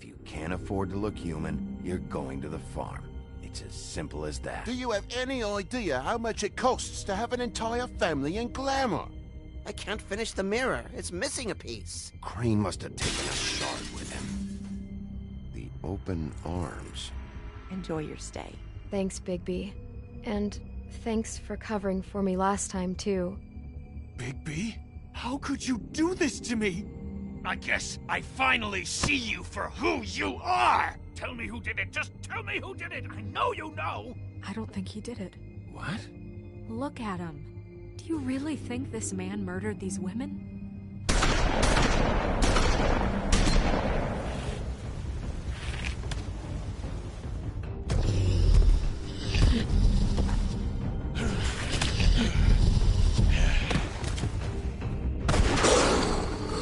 you can't afford to look human, you're going to the farm. It's as simple as that. Do you have any idea how much it costs to have an entire family in Glamour? I can't finish the mirror. It's missing a piece. Crane must have taken a shard with him. The open arms. Enjoy your stay. Thanks, Bigby. And thanks for covering for me last time, too. Bigby? How could you do this to me? I guess I finally see you for who you are! Tell me who did it! Just tell me who did it! I know you know! I don't think he did it. What? Look at him. Do you really think this man murdered these women?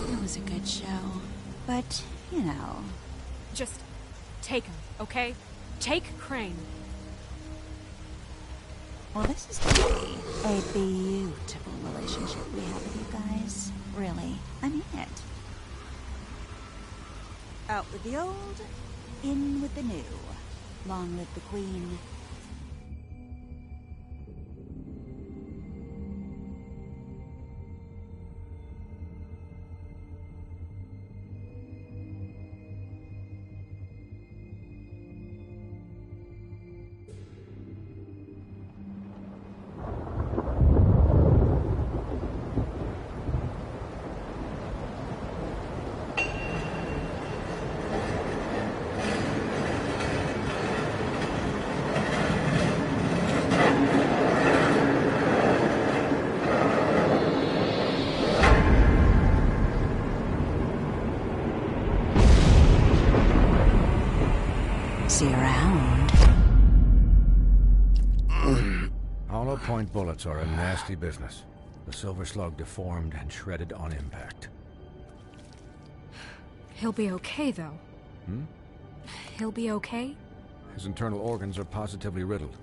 It was a good show. But, you know... Just take him, okay? Take Crane. Well, this is going to be a beautiful relationship we have with you guys. Really. I mean it. Out with the old, in with the new. Long live the Queen. See you around. Hollow point bullets are a nasty business. The Silver Slug deformed and shredded on impact. He'll be okay, though. Hmm? He'll be okay? His internal organs are positively riddled.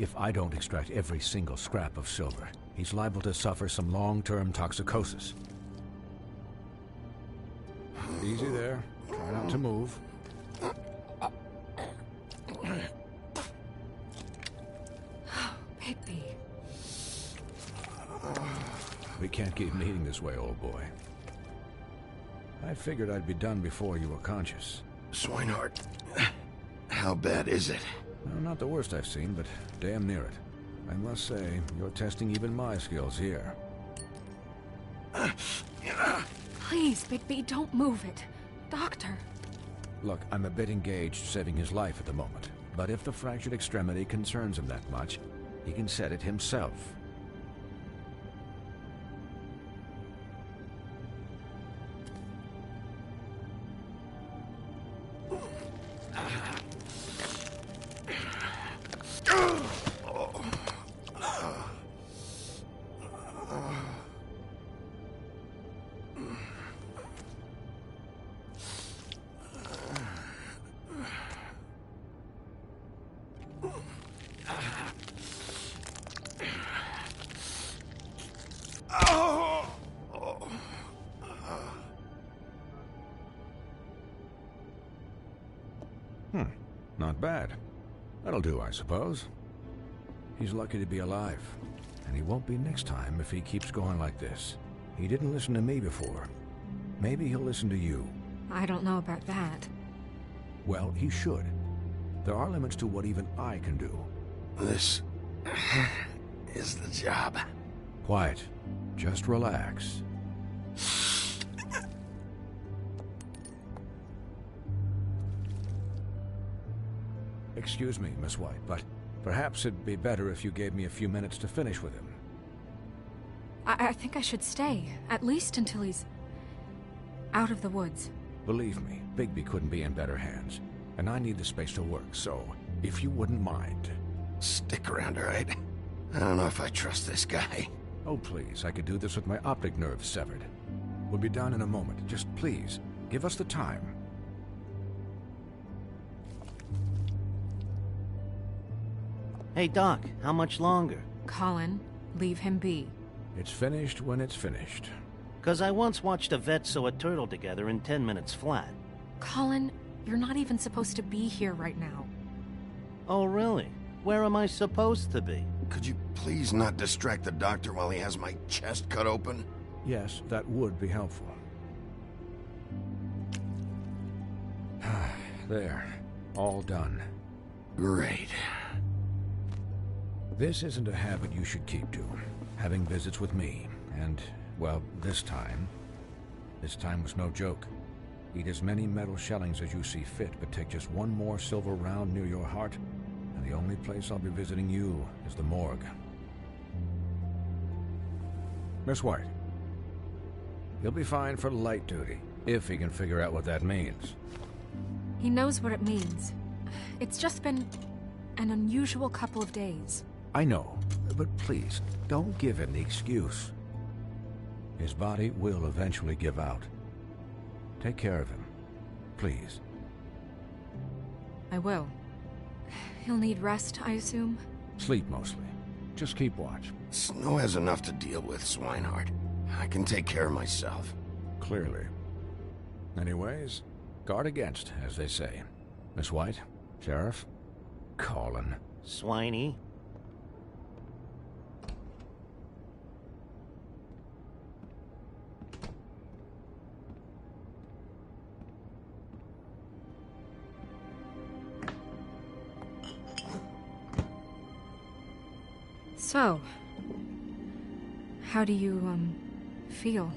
If I don't extract every single scrap of silver, he's liable to suffer some long-term toxicosis. Easy there. Try not to move. Bigby. We can't keep meeting this way, old boy. I figured I'd be done before you were conscious. Swinehart, how bad is it? Well, not the worst I've seen, but damn near it. I must say, you're testing even my skills here. Please, Bigby, don't move it. Doctor. Look, I'm a bit engaged saving his life at the moment, but if the fractured extremity concerns him that much, he can set it himself. Not bad. That'll do, I suppose. He's lucky to be alive, and he won't be next time if he keeps going like this. He didn't listen to me before. Maybe he'll listen to you. I don't know about that. Well, he should. There are limits to what even I can do. This is the job. Quiet. Just relax. Excuse me, Miss White, but perhaps it'd be better if you gave me a few minutes to finish with him. I think I should stay, at least until he's out of the woods. Believe me, Bigby couldn't be in better hands, and I need the space to work, so if you wouldn't mind. Stick around, all right? I don't know if I trust this guy. Oh, please, I could do this with my optic nerve severed. We'll be done in a moment. Just please, give us the time. Hey, Doc, how much longer? Colin, leave him be. It's finished when it's finished. 'Cause I once watched a vet sew a turtle together in 10 minutes flat. Colin, you're not even supposed to be here right now. Oh, really? Where am I supposed to be? Could you please not distract the doctor while he has my chest cut open? Yes, that would be helpful. There. All done. Great. This isn't a habit you should keep to. Having visits with me. And, well, this time was no joke. Eat as many metal shellings as you see fit, but take just one more silver round near your heart, and the only place I'll be visiting you is the morgue. Miss White. He'll be fine for light duty, if he can figure out what that means. He knows what it means. It's just been an unusual couple of days. I know, but please, don't give him the excuse. His body will eventually give out. Take care of him, please. I will. He'll need rest, I assume? Sleep mostly. Just keep watch. Snow has enough to deal with, Swinehart. I can take care of myself. Clearly. Anyways, guard against, as they say. Miss White, Sheriff, Colin. Swiney? So, how do you, feel?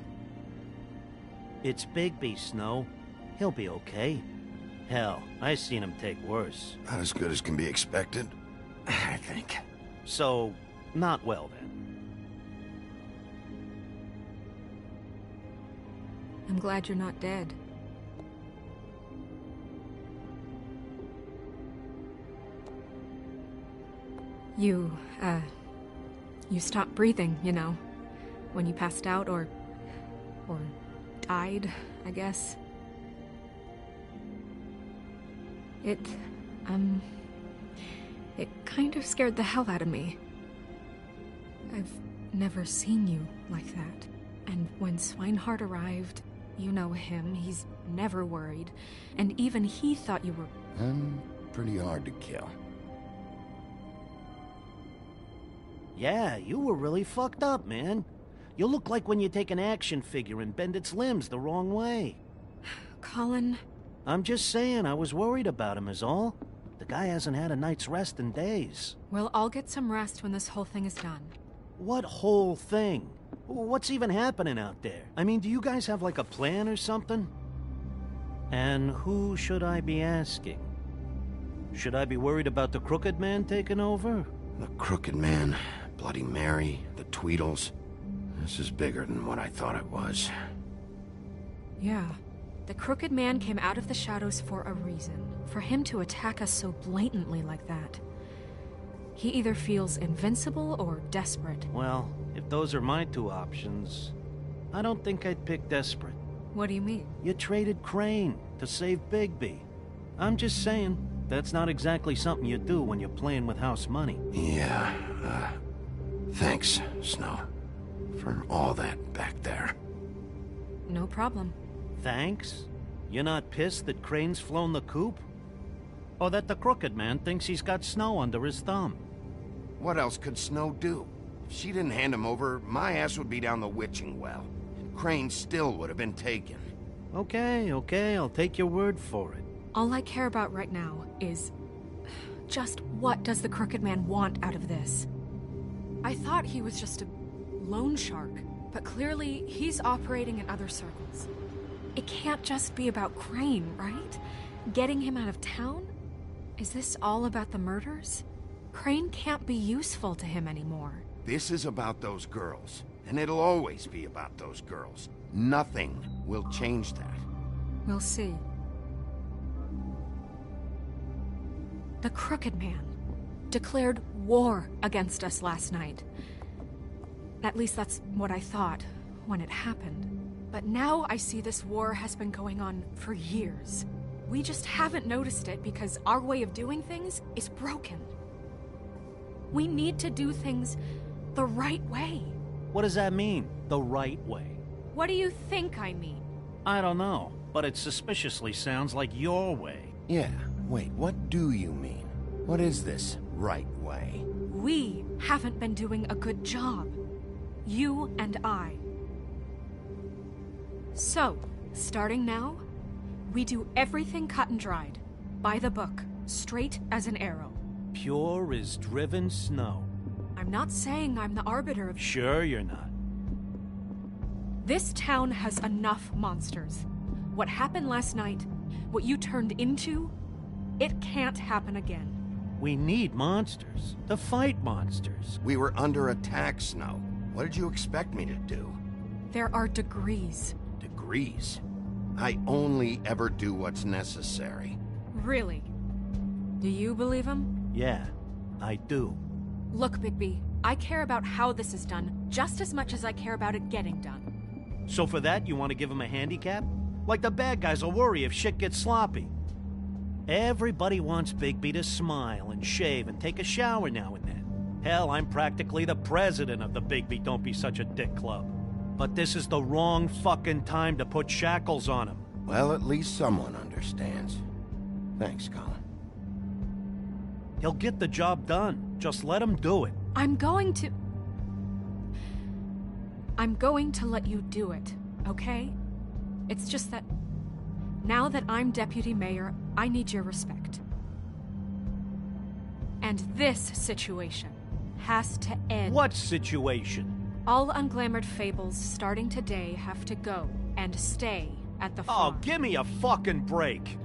It's Bigby, Snow. He'll be okay. Hell, I seen him take worse. Not as good as can be expected, I think. So, not well then. I'm glad you're not dead. You stopped breathing, you know, when you passed out or died, I guess. It kind of scared the hell out of me. I've never seen you like that. And when Swinehart arrived, you know him, he's never worried. And even he thought you were... And pretty hard to kill. Yeah, you were really fucked up, man. You look like when you take an action figure and bend its limbs the wrong way. Colin... I'm just saying, I was worried about him is all. The guy hasn't had a night's rest in days. We'll all get some rest when this whole thing is done. What whole thing? What's even happening out there? I mean, do you guys have like a plan or something? And who should I be asking? Should I be worried about the Crooked Man taking over? The Crooked Man, Bloody Mary, the Tweedles. This is bigger than what I thought it was. Yeah. The Crooked Man came out of the shadows for a reason. For him to attack us so blatantly like that. He either feels invincible or desperate. Well, if those are my two options, I don't think I'd pick desperate. What do you mean? You traded Crane to save Bigby. I'm just saying, that's not exactly something you do when you're playing with house money. Yeah, thanks, Snow, for all that back there. No problem. Thanks? You're not pissed that Crane's flown the coop? Or that the Crooked Man thinks he's got Snow under his thumb? What else could Snow do? If she didn't hand him over, my ass would be down the witching well. And Crane still would have been taken. Okay, I'll take your word for it. All I care about right now is... just what does the Crooked Man want out of this? I thought he was just a loan shark, but clearly he's operating in other circles. It can't just be about Crane, right? Getting him out of town? Is this all about the murders? Crane can't be useful to him anymore. This is about those girls, and it'll always be about those girls. Nothing will change that. We'll see. The Crooked Man declared war against us last night. At least that's what I thought when it happened. But now I see this war has been going on for years. We just haven't noticed it because our way of doing things is broken. We need to do things the right way. What does that mean, the right way? What do you think I mean? I don't know, but it suspiciously sounds like your way. Yeah, wait, what do you mean? What is this right way? We haven't been doing a good job. You and I. So, starting now, we do everything cut and dried. By the book, straight as an arrow. Pure as driven snow. I'm not saying I'm the arbiter of... Sure you're not. This town has enough monsters. What happened last night, what you turned into, it can't happen again. We need monsters. To fight monsters. We were under attack, Snow. What did you expect me to do? There are degrees. Degrees? I only ever do what's necessary. Really? Do you believe him? Yeah, I do. Look, Bigby, I care about how this is done just as much as I care about it getting done. So for that, you want to give him a handicap? Like the bad guys will worry if shit gets sloppy. Everybody wants Bigby to smile and shave and take a shower now and then. Hell, I'm practically the president of the Bigby Don't Be Such a Dick Club. But this is the wrong fucking time to put shackles on him. Well, at least someone understands. Thanks, Colin. He'll get the job done. Just let him do it. I'm going to let you do it, okay? It's just that now that I'm deputy mayor, I need your respect. And this situation has to end. What situation? All unglamored fables starting today have to go and stay at the farm. Oh, give me a fucking break.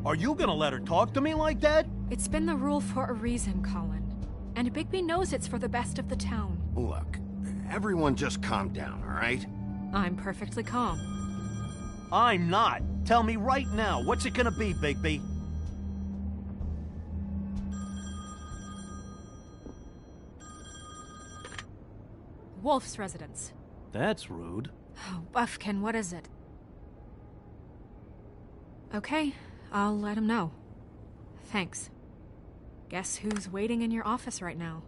Are you gonna let her talk to me like that? It's been the rule for a reason, Colin. And Bigby knows it's for the best of the town. Look, everyone just calm down, all right? I'm perfectly calm. I'm not. Tell me right now, what's it gonna be, Bigby? Wolf's residence. That's rude. Oh, Buffkin, what is it? Okay, I'll let him know. Thanks. Guess who's waiting in your office right now?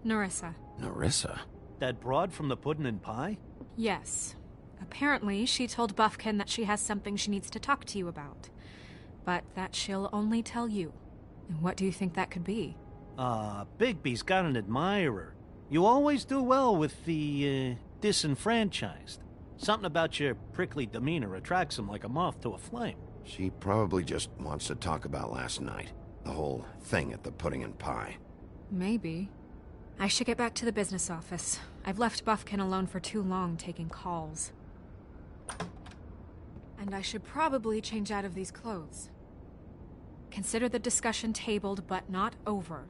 Nerissa. Nerissa? That broad from the Puddin' and Pie? Yes. Apparently, she told Buffkin that she has something she needs to talk to you about. But that she'll only tell you. And what do you think that could be? Bigby's got an admirer. You always do well with the, disenfranchised. Something about your prickly demeanor attracts him like a moth to a flame. She probably just wants to talk about last night. The whole thing at the Pudding and Pie. Maybe. I should get back to the business office. I've left Buffkin alone for too long taking calls. And I should probably change out of these clothes. Consider the discussion tabled, but not over.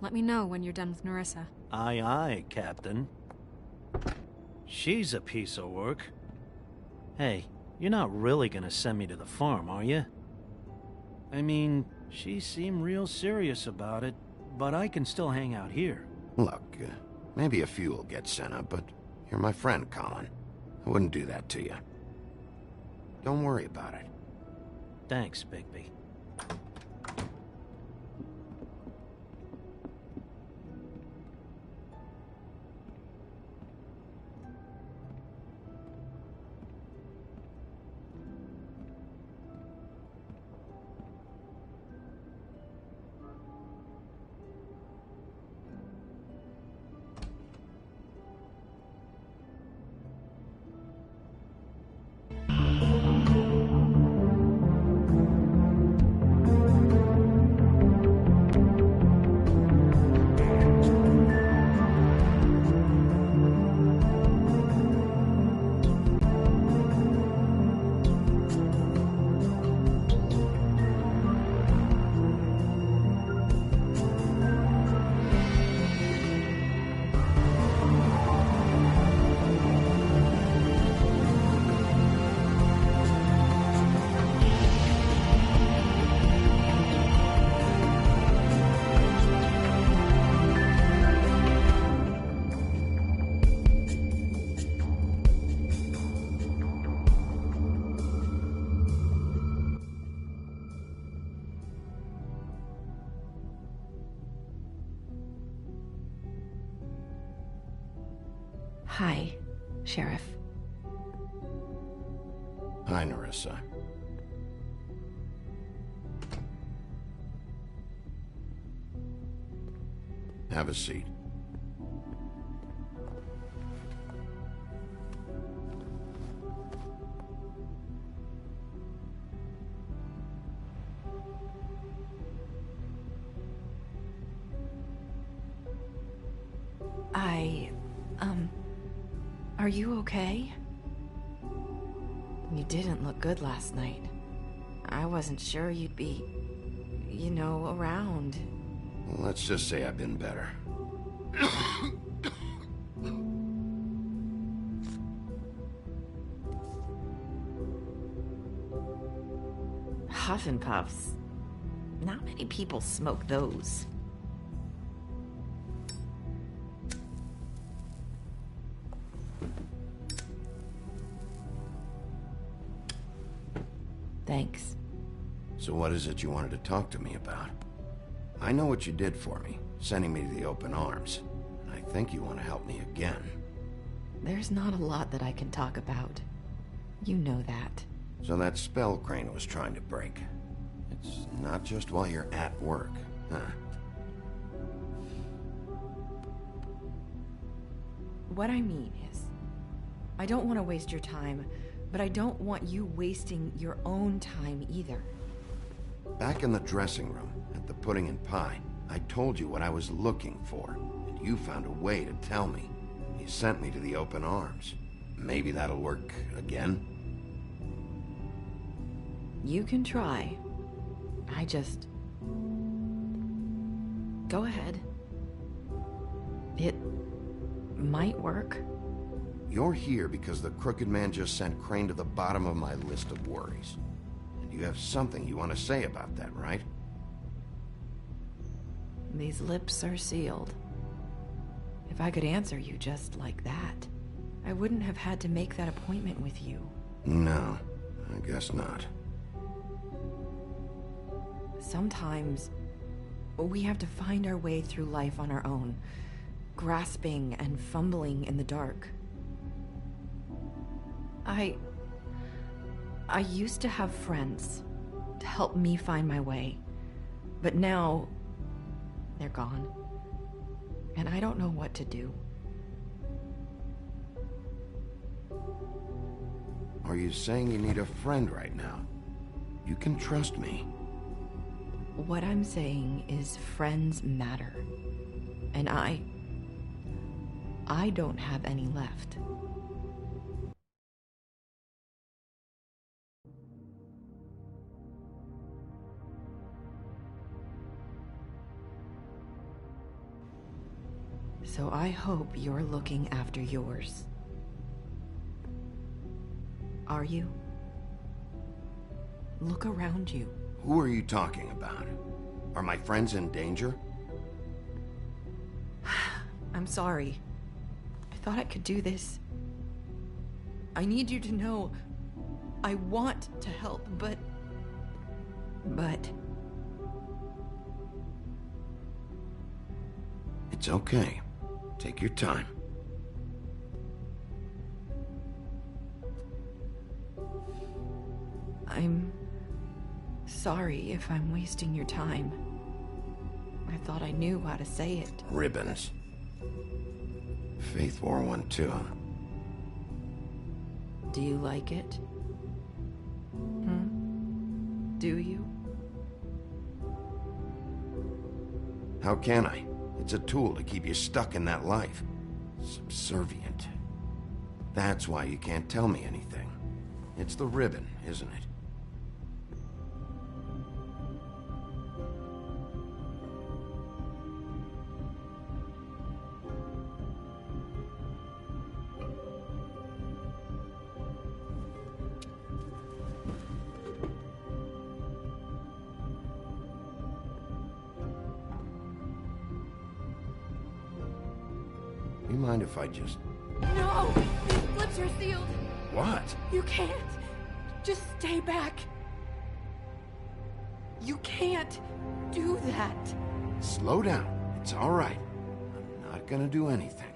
Let me know when you're done with Nerissa. Aye, aye, Captain. She's a piece of work. Hey, you're not really gonna send me to the farm, are you? I mean, she seemed real serious about it, but I can still hang out here. Look, maybe a few will get sent up, but you're my friend, Colin. I wouldn't do that to you. Don't worry about it. Thanks, Bigby. Hi, Sheriff. Hi, Nerissa. Have a seat. Are you okay? You didn't look good last night. I wasn't sure you'd be, you know, around. Well, let's just say I've been better. Huff and Puffs. Not many people smoke those. Thanks. So what is it you wanted to talk to me about? I know what you did for me, sending me to the open arms. And I think you want to help me again. There's not a lot that I can talk about. You know that. So that spell Crane was trying to break. It's not just while you're at work, huh? What I mean is, I don't want to waste your time, but I don't want you wasting your own time either. Back in the dressing room, at the pudding and pie, I told you what I was looking for, and you found a way to tell me. You sent me to the open arms. Maybe that'll work again? You can try. I just... Go ahead. It might work. You're here because the Crooked Man just sent Crane to the bottom of my list of worries. And you have something you want to say about that, right? These lips are sealed. If I could answer you just like that, I wouldn't have had to make that appointment with you. No, I guess not. Sometimes, we have to find our way through life on our own, grasping and fumbling in the dark. I used to have friends to help me find my way, but now they're gone, and I don't know what to do. Are you saying you need a friend right now? You can trust me. What I'm saying is friends matter, and I don't have any left. So I hope you're looking after yours. Are you? Look around you. Who are you talking about? Are my friends in danger? I'm sorry. I thought I could do this. I need you to know I want to help, but... It's okay. Take your time. I'm sorry if I'm wasting your time. I thought I knew how to say it. Ribbons. Faith 412. Do you like it? Do you? How can I? It's a tool to keep you stuck in that life. Subservient. That's why you can't tell me anything. It's the ribbon, isn't it? You mind if I just... No! These lips are sealed! What? You can't! Just stay back! You can't do that! Slow down. It's all right. I'm not gonna do anything.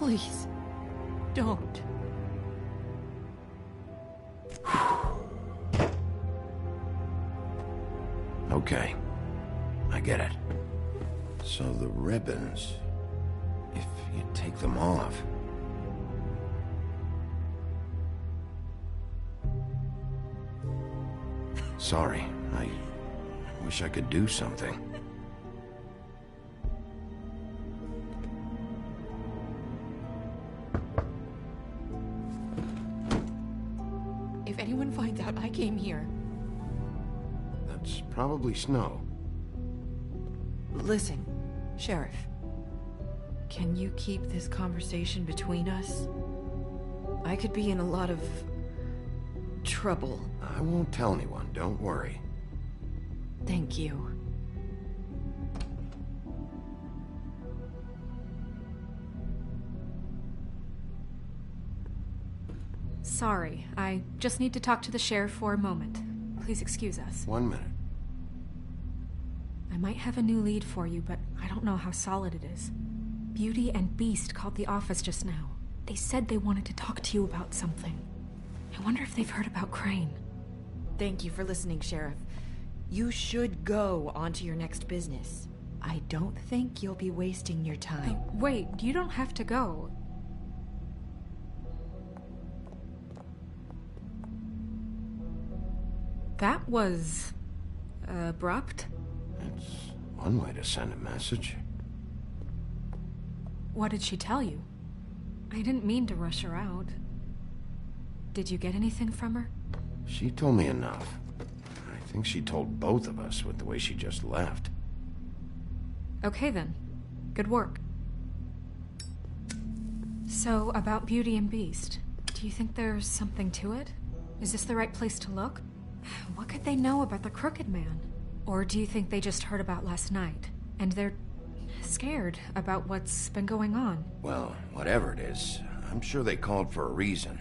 Please, don't. Okay. I get it. So the ribbons... if you take them off... Sorry, I wish I could do something. If anyone finds out I came here... That's probably Snow. Listen, Sheriff. Can you keep this conversation between us? I could be in a lot of... trouble. I won't tell anyone, don't worry. Thank you. Sorry, I just need to talk to the sheriff for a moment. Please excuse us. 1 minute. I might have a new lead for you, but I don't know how solid it is. Beauty and Beast called the office just now. They said they wanted to talk to you about something. I wonder if they've heard about Crane. Thank you for listening, Sheriff. You should go on to your next business. I don't think you'll be wasting your time. Wait, you don't have to go. That was... abrupt? It's one way to send a message. What did she tell you? I didn't mean to rush her out. Did you get anything from her? She told me enough. I think she told both of us with the way she just left. Okay then. Good work. So, about Beauty and Beast, do you think there's something to it? Is this the right place to look? What could they know about the Crooked Man? Or do you think they just heard about last night, and they're scared about what's been going on? Well, whatever it is, I'm sure they called for a reason.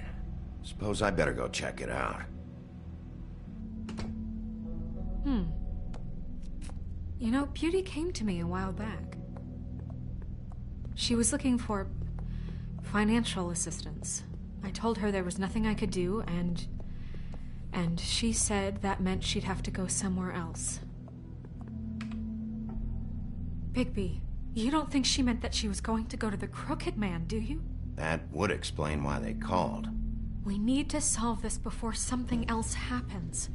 Suppose I better go check it out. You know, Beauty came to me a while back. She was looking for financial assistance. I told her there was nothing I could do, and she said that meant she'd have to go somewhere else. Bigby, you don't think she meant that she was going to go to the Crooked Man, do you? That would explain why they called. We need to solve this before something else happens.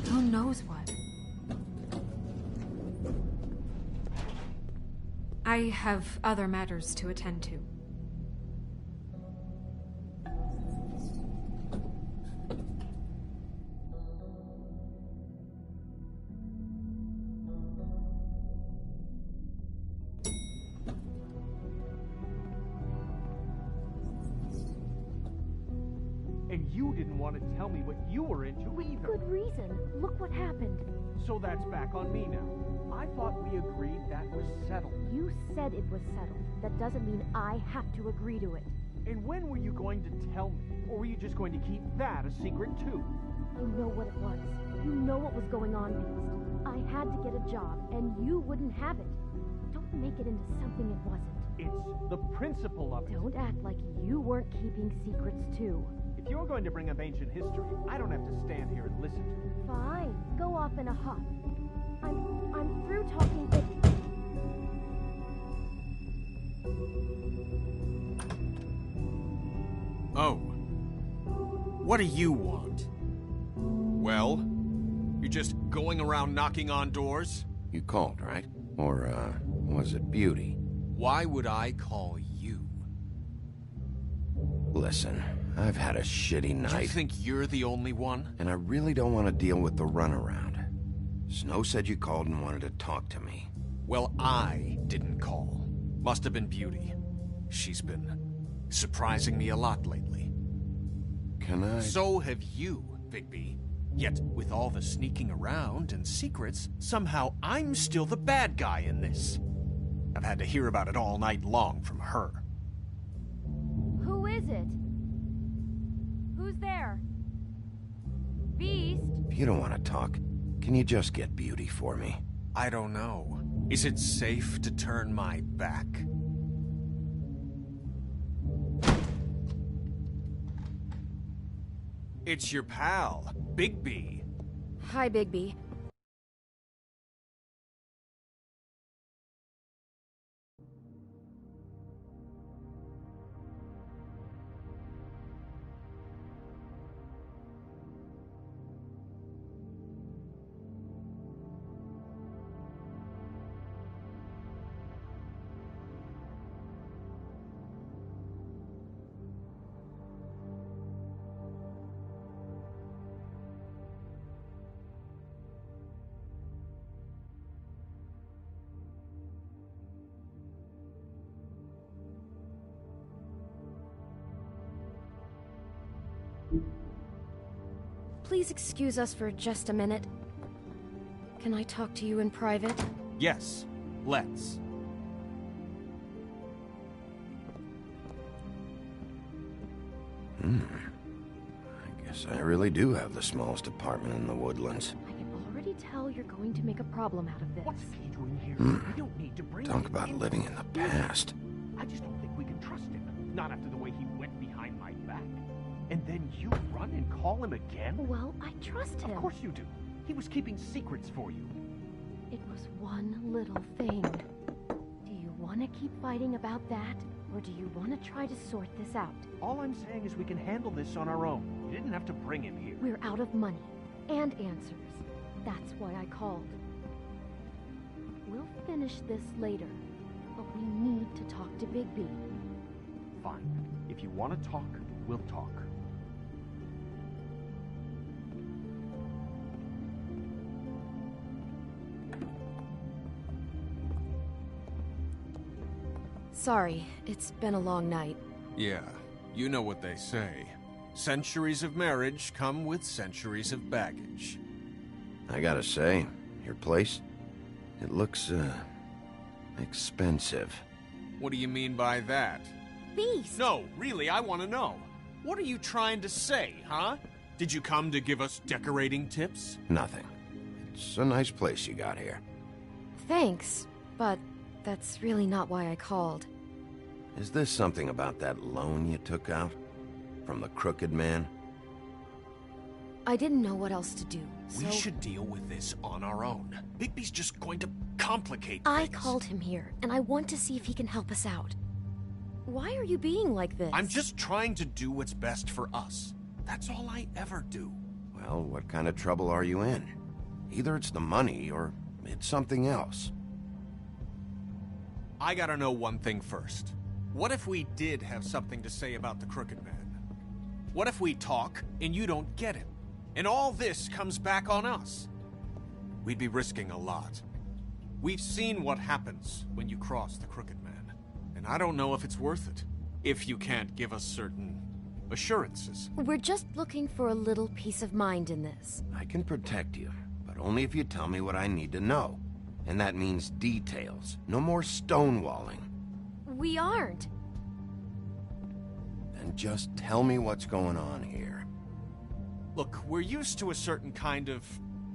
Who knows what? I have other matters to attend to. And you didn't want to tell me what you were into either. Good reason. Look what happened. So that's back on me now. I thought we agreed that was settled. You said it was settled. That doesn't mean I have to agree to it. And when were you going to tell me? Or were you just going to keep that a secret too? You know what it was. You know what was going on, Beast. I had to get a job, and you wouldn't have it. Don't make it into something it wasn't. It's the principle of it. Don't act like you weren't keeping secrets too. If you're going to bring up ancient history, I don't have to stand here and listen to it. Fine. Go off in a huff. I'm through talking with... Oh. What do you want? Well? You just going around knocking on doors? You called, right? Or, was it Beauty? Why would I call you? Listen, I've had a shitty night. You think you're the only one? And I really don't want to deal with the runaround. Snow said you called and wanted to talk to me. Well, I didn't call. Must have been Beauty. She's been surprising me a lot lately. Can I... So have you, Bigby. Yet, with all the sneaking around and secrets, somehow I'm still the bad guy in this. I've had to hear about it all night long from her. Who is it? Who's there? Beast? If you don't want to talk, can you just get Beauty for me? I don't know. Is it safe to turn my back? It's your pal, Bigby. Hi, Bigby. Please excuse us for just a minute. Can I talk to you in private? Yes, let's. I guess I really do have the smallest apartment in the Woodlands. I can already tell you're going to make a problem out of this. What's he doing here? We don't need to bring Talk him about in. living in the past. I just don't think we can trust him. Not after the way he went behind my back. And then you run and call him again? Well, I trust him. Of course you do. He was keeping secrets for you. It was one little thing. Do you want to keep fighting about that? Or do you want to try to sort this out? All I'm saying is we can handle this on our own. You didn't have to bring him here. We're out of money. And answers. That's why I called. We'll finish this later. But we need to talk to Bigby. Fine. If you want to talk, we'll talk. Sorry, it's been a long night. Yeah, you know what they say. Centuries of marriage come with centuries of baggage. I gotta say, your place, it looks, expensive. What do you mean by that? Beast! No, really, I want to know. What are you trying to say, huh? Did you come to give us decorating tips? Nothing. It's a nice place you got here. Thanks, but that's really not why I called. Is this something about that loan you took out? From the Crooked Man? I didn't know what else to do, so... We should deal with this on our own. Bigby's just going to complicate I things. called him here, and I want to see if he can help us out. Why are you being like this? I'm just trying to do what's best for us. That's all I ever do. Well, what kind of trouble are you in? Either it's the money, or it's something else. I gotta know one thing first. What if we did have something to say about the Crooked Man? What if we talk, and you don't get him? And all this comes back on us? We'd be risking a lot. We've seen what happens when you cross the Crooked Man. And I don't know if it's worth it. If you can't give us certain assurances. We're just looking for a little peace of mind in this. I can protect you, but only if you tell me what I need to know. And that means details. No more stonewalling. We aren't. Then just tell me what's going on here. Look, we're used to a certain kind of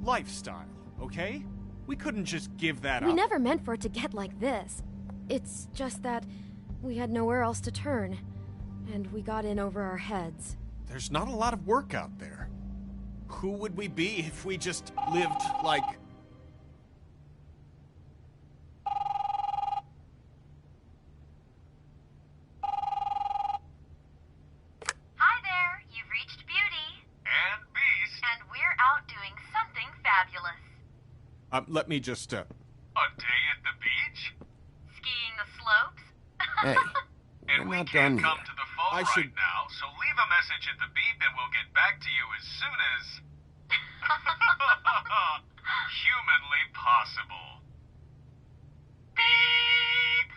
lifestyle, okay? We couldn't just give that up. We never meant for it to get like this. It's just that we had nowhere else to turn, and we got in over our heads. There's not a lot of work out there. Who would we be if we just lived like... Hi there, you've reached Beauty. And Beast. And we're out doing something fabulous. let me just, A day at the beach? Skiing the slopes? Hey, And we're we not can't done come yet. to the phone I right should- now, so leave a message at the beep and we'll get back to you as soon as... humanly possible. Beep!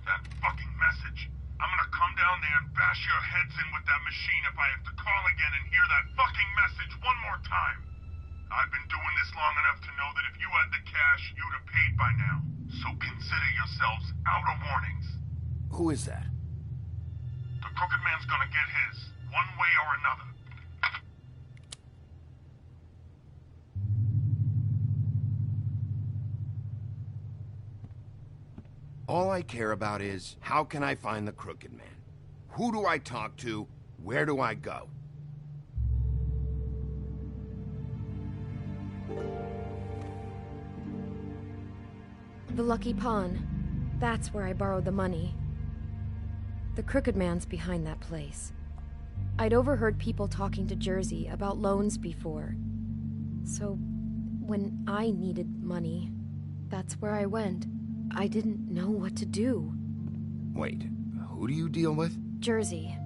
That fucking message. I'm gonna come down there and bash your heads in with that machine if I have to call again and hear that fucking message one more time. I've been doing this long enough to know that if you had the cash, you'd have paid by now. So consider yourselves out of warnings. Who is that? The Crooked Man's gonna get his, one way or another. All I care about is, how can I find the Crooked Man? Who do I talk to? Where do I go? The Lucky Pawn. That's where I borrowed the money. The Crooked Man's behind that place. I'd overheard people talking to Jersey about loans before. So, when I needed money, that's where I went. I didn't know what to do. Wait, who do you deal with? Jersey.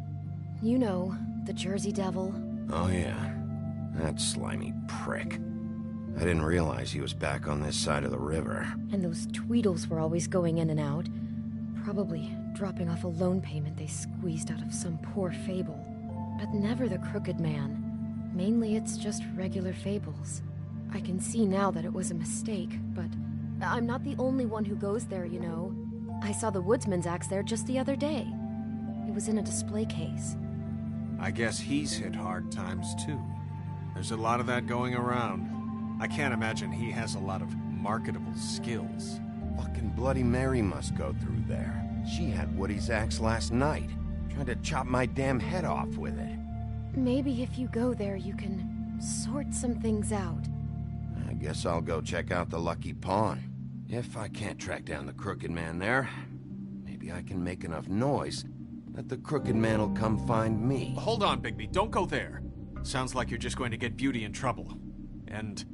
You know, the Jersey Devil. Oh yeah, that slimy prick. I didn't realize he was back on this side of the river. And those Tweedles were always going in and out. Probably dropping off a loan payment they squeezed out of some poor fable. But never the Crooked Man. Mainly it's just regular fables. I can see now that it was a mistake, but I'm not the only one who goes there, you know. I saw the Woodsman's axe there just the other day. It was in a display case. I guess he's hit hard times too. There's a lot of that going around. I can't imagine he has a lot of marketable skills. Fucking Bloody Mary must go through there. She had Woody's axe last night. Tried to chop my damn head off with it. Maybe if you go there, you can sort some things out. I guess I'll go check out the Lucky Pawn. If I can't track down the Crooked Man there, maybe I can make enough noise that the Crooked Man will come find me. Hold on, Bigby. Don't go there. Sounds like you're just going to get Beauty in trouble. And...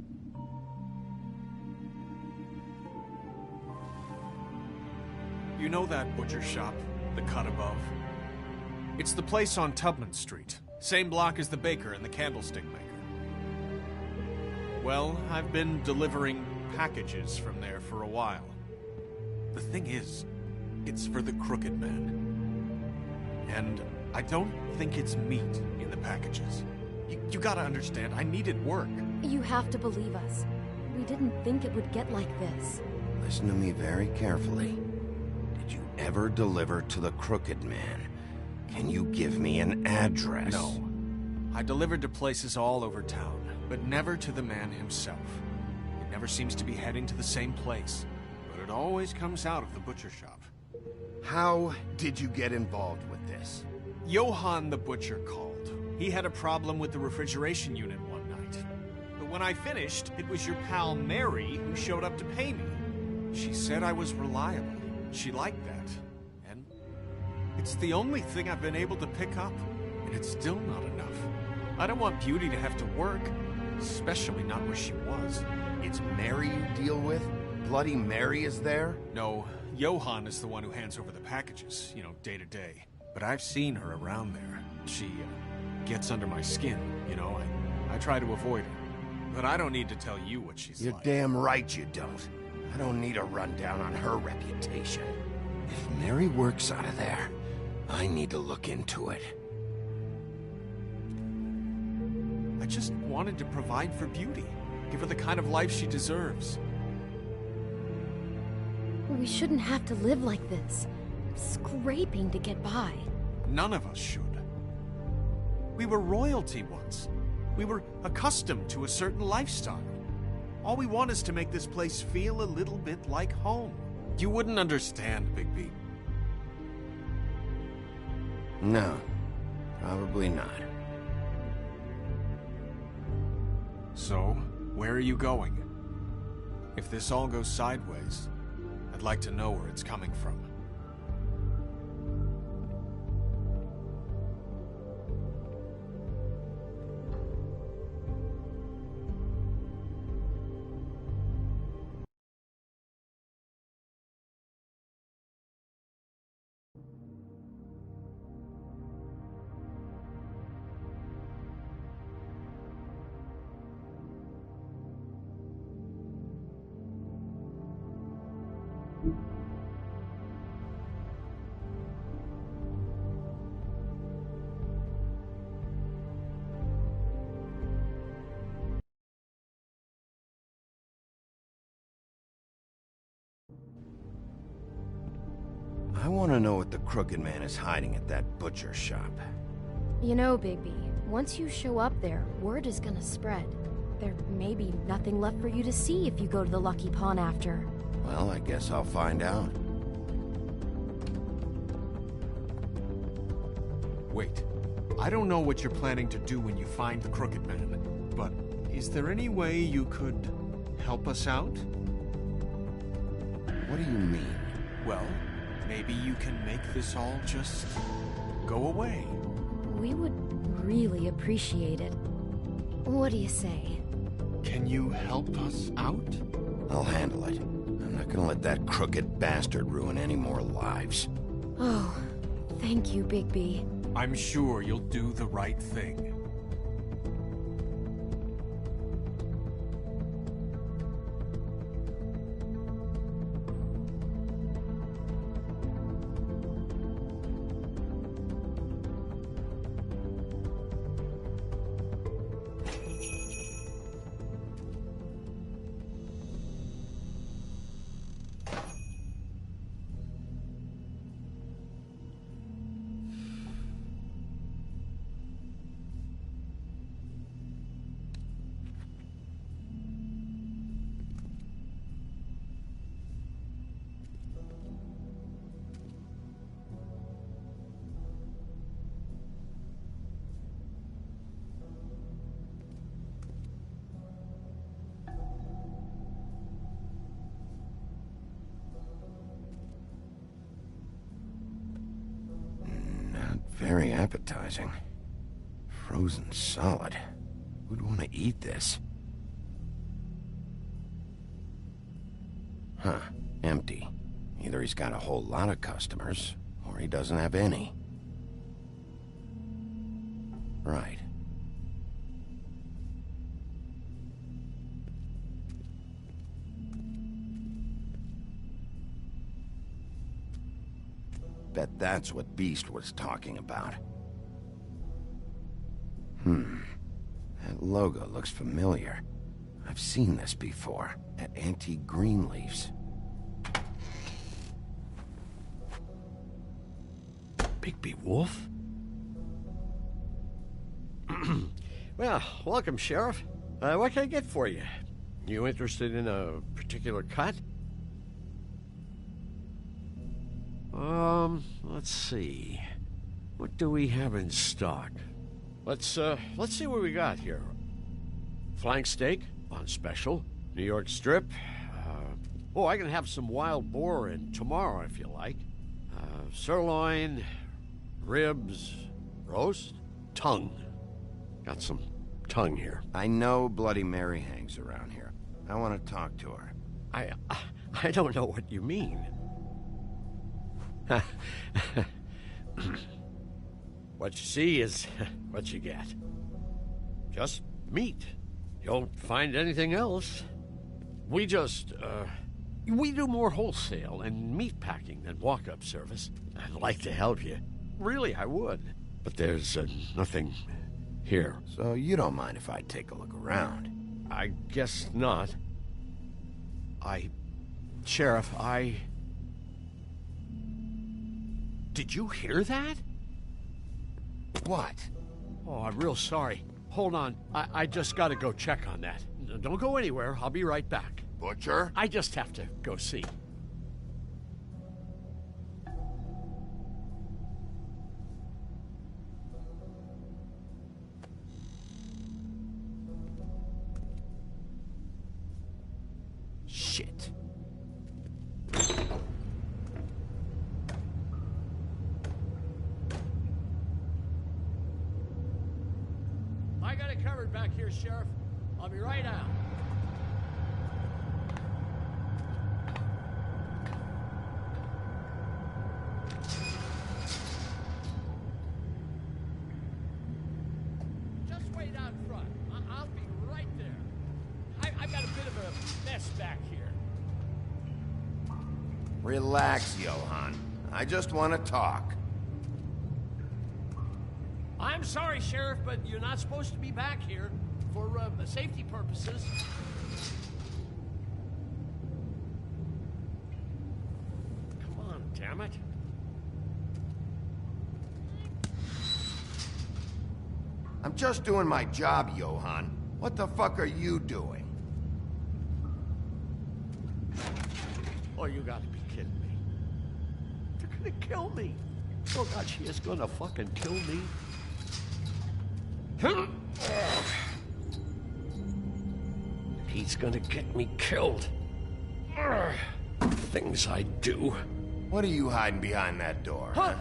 you know that butcher shop, the cut above? It's the place on Tubman Street. Same block as the baker and the candlestick maker. Well, I've been delivering packages from there for a while. The thing is, it's for the Crooked Man. And I don't think it's meat in the packages. You gotta understand, I needed work. You have to believe us. We didn't think it would get like this. Listen to me very carefully. Did you ever deliver to the Crooked Man? Can you give me an address? No. I delivered to places all over town, but never to the man himself. It never seems to be heading to the same place, but it always comes out of the butcher shop. How did you get involved with this? Johann the butcher called. He had a problem with the refrigeration unit one night. But when I finished, it was your pal Mary who showed up to pay me. She said I was reliable. She liked that. And it's the only thing I've been able to pick up, and it's still not enough. I don't want Beauty to have to work, especially not where she was. It's Mary you deal with? Bloody Mary is there? No, Johann is the one who hands over the packages, you know, day to day. But I've seen her around there. She, gets under my skin, you know. I try to avoid her. But I don't need to tell you what she's You're like. damn right you don't. I don't need a rundown on her reputation. If Mary works out of there, I need to look into it. I just wanted to provide for Beauty. Give her the kind of life she deserves. We shouldn't have to live like this. Scraping to get by. None of us should. We were royalty once. We were accustomed to a certain lifestyle. All we want is to make this place feel a little bit like home. You wouldn't understand, Bigby. No, probably not. So, where are you going? If this all goes sideways, I'd like to know where it's coming from. I want to know what the Crooked Man is hiding at that butcher shop. You know, Bigby, once you show up there, word is gonna spread. There may be nothing left for you to see if you go to the Lucky Pawn after. Well, I guess I'll find out. Wait. I don't know what you're planning to do when you find the Crooked Man, but Is there any way you could help us out? What do you mean? Well, maybe you can make this all just go away. We would really appreciate it. What do you say? Can you help us out? I'll handle it. I'm not gonna let that crooked bastard ruin any more lives. Oh, thank you, Bigby. I'm sure you'll do the right thing. Very appetizing. Frozen solid. Who'd want to eat this? Huh. Empty. Either he's got a whole lot of customers, or he doesn't have any. Right. Bet that's what Beast was talking about. That logo looks familiar. I've seen this before, at Antique Greenleaf's. Bigby Wolf? Well, welcome, Sheriff. What can I get for you? You interested in a particular cut? Let's see. What do we have in stock? Let's see what we got here. Flank steak on special. New York strip. I can have some wild boar in tomorrow if you like. Sirloin, ribs, roast, tongue. Got some tongue here. I know Bloody Mary hangs around here. I want to talk to her. I don't know what you mean. What you see is what you get. Just meat. You don't find anything else. We do more wholesale and meat packing than walk-up service. I'd like to help you. Really, I would. But there's nothing here. So you don't mind if I take a look around? I guess not. Sheriff, Did you hear that? What? Oh, I'm real sorry. Hold on. I just gotta go check on that. Don't go anywhere. I'll be right back. Butcher? I just have to go see. Shit. I got it covered back here, Sheriff. I'll be right out. Just wait out front. I'll be right there. I've got a bit of a mess back here. Relax, Johann. I just want to talk. I'm sorry, Sheriff, but you're not supposed to be back here for safety purposes. Come on, damn it. I'm just doing my job, Johann. What the fuck are you doing? Oh, you gotta be kidding me. They're gonna kill me. Oh, God, she is gonna fucking kill me. he's gonna get me killed. Ugh. Things I do. What are you hiding behind that door? Huh?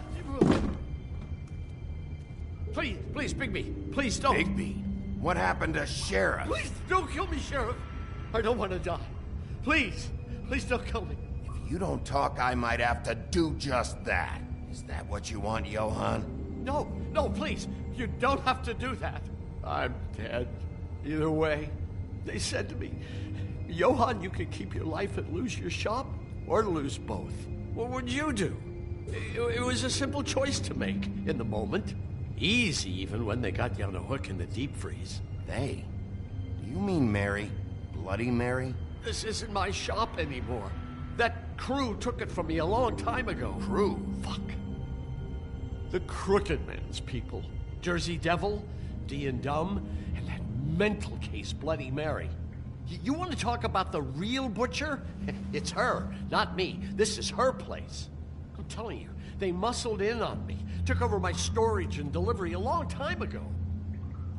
Please, please, Bigby. Please don't. Bigby? What happened to Sheriff? Please don't kill me, Sheriff. I don't want to die. Please, please don't kill me. If you don't talk, I might have to do just that. Is that what you want, Johann? No, no, please. You don't have to do that. I'm dead. Either way. They said to me, Johann, you can keep your life and lose your shop, or lose both. What would you do? It was a simple choice to make in the moment. Easy, even when they got you on a hook in the deep freeze. They? Do you mean Mary? Bloody Mary? This isn't my shop anymore. That crew took it from me a long time ago. Crew? Fuck. The Crooked Man's people. Jersey Devil, D and Dumb, and that mental case Bloody Mary. You want to talk about the real butcher? It's her, not me. This is her place. I'm telling you, they muscled in on me, took over my storage and delivery a long time ago.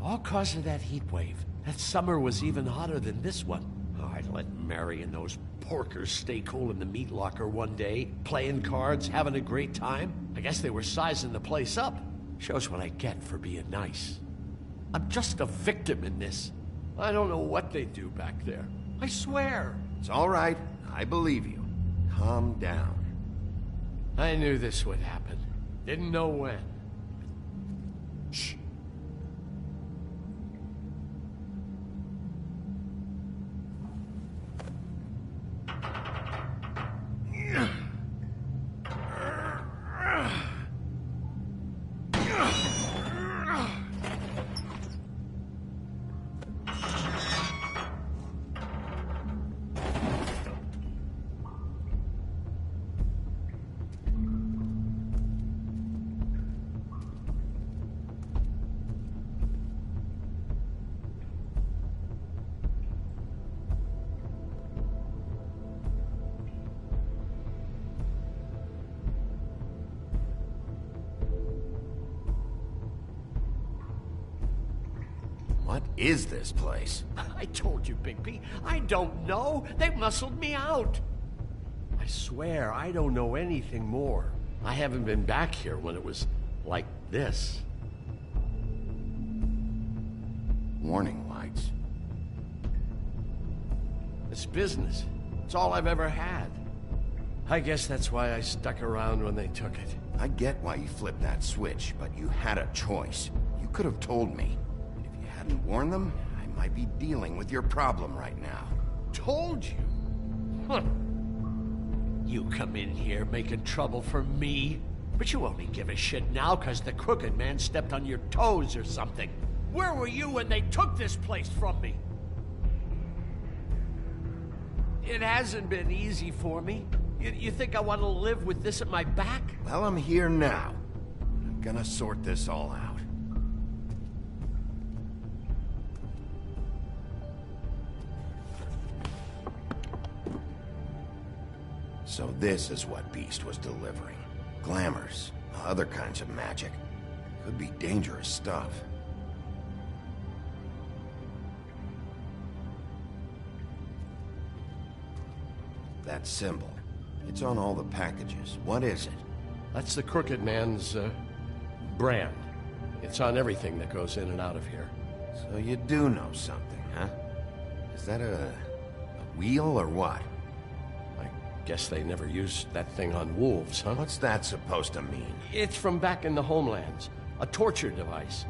All cause of that heat wave. That summer was even hotter than this one. Oh, I let Mary and those porkers stay cool in the meat locker one day, playing cards, having a great time. I guess they were sizing the place up. Shows what I get for being nice. I'm just a victim in this. I don't know what they do back there. I swear. It's all right. I believe you. Calm down. I knew this would happen. Didn't know when. Shh. What is this place? I told you, Bigby. I don't know. They muscled me out. I swear, I don't know anything more. I haven't been back here when it was like this. Warning lights. It's business. It's all I've ever had. I guess that's why I stuck around when they took it. I get why you flipped that switch, but you had a choice. You could have told me. And if you hadn't warned them, I might be dealing with your problem right now. Told you? Huh. You come in here making trouble for me, but you only give a shit now because the Crooked Man stepped on your toes or something. Where were you when they took this place from me? It hasn't been easy for me. You think I want to live with this at my back? Well, I'm here now. I'm gonna sort this all out. So this is what Beast was delivering. Glamours, other kinds of magic. Could be dangerous stuff. That symbol. It's on all the packages. What is it? That's the Crooked Man's, brand. It's on everything that goes in and out of here. So you do know something, huh? Is that a wheel or what? I guess they never used that thing on wolves, huh? What's that supposed to mean? It's from back in the homelands. A torture device.